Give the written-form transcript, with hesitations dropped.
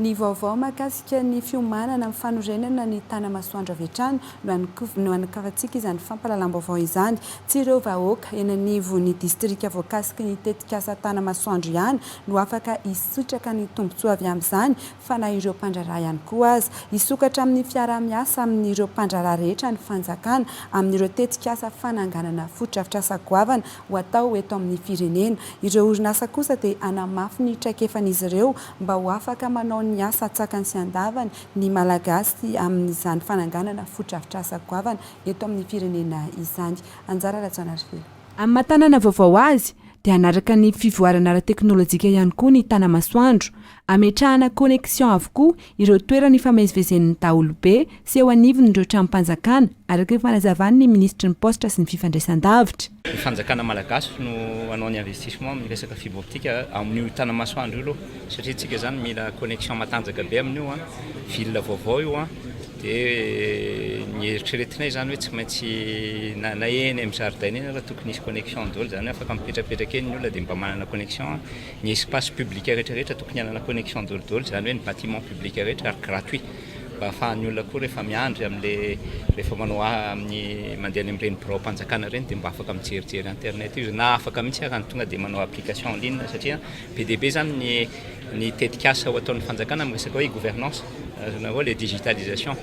Ny vaovao mahakasika ny fiomanana amin'ny fanorenana ny TANA-MASOANDRO avy hatrany no anakavantsika izany fampahalalam-baovao izany. Tsy ireo vahoaka eny anivon'ny distrika voakasika ny tetikasa TANA-MASOANDRO ihany no afaka hisotraka ny tombontsoa avy amin'izany, fa na ireo mpandraharaha ihany koa aza. Hisokatra amin'ny fiara-miasa amin'ireo mpandraharaha rehetra ny fanjakana amin'ireo tetikasa fananganana fotodrafitrasa goavana ho atao eto amin'ny firenena. Ireo orinasa kosa dia hanamafy ny traikefan'izy ireo mba ho afaka manao ny asa atsakany sy andavany ny malagasy amin'izany fananganana fotodrafitrasa goavana eto amin'ny firenena izany. Anjara Rajanarivelo. Amin'ny mahatanana vaovao azy dia hanaraka ny fivoarana ara-teknolojika ihany koa ny TANA-MASOANDRO. Ametrahana connexion avokoa ireo toerana ifamezivezen'ny daholobe sy eo anivon'ireo trano-mpanjakana araka ny fanazavany ny ministry ny postra sy ny fifandraisan-davitra. Ny fanjakana malagasy no hanao ny investissement amin'ny resaka fibre optique amin'io TANA-MASOANDRO io satria tsika zany mila connexion matanjaka be amin'io ville vaovao io dia ny eritreretinay zany hoe tsy maintsy na eny amin'ny jardin eny raha tokony nisy connexion daholo zany afaka mipetrapetraka eny ny olona dia mba manana connexion. Ny espace public rehetrarehetra tokony hanana connexion daholo zany hoe ny bâtiment public rehetra ary gratuit mba ahafahan'ny olona koa rehefa miandry amin'le rehefa manao amin'ny mandeha any amin'ireny birao-mpanjakana ireny dia mba afaka mijerijery internet io na afaka mihitsy ary tonga dia manao application en ligne satria be dia be zany ny tetikasa ho ataon'ny fanjakana amin'ny resaka hoe gouvernance na hoe le digitalisation.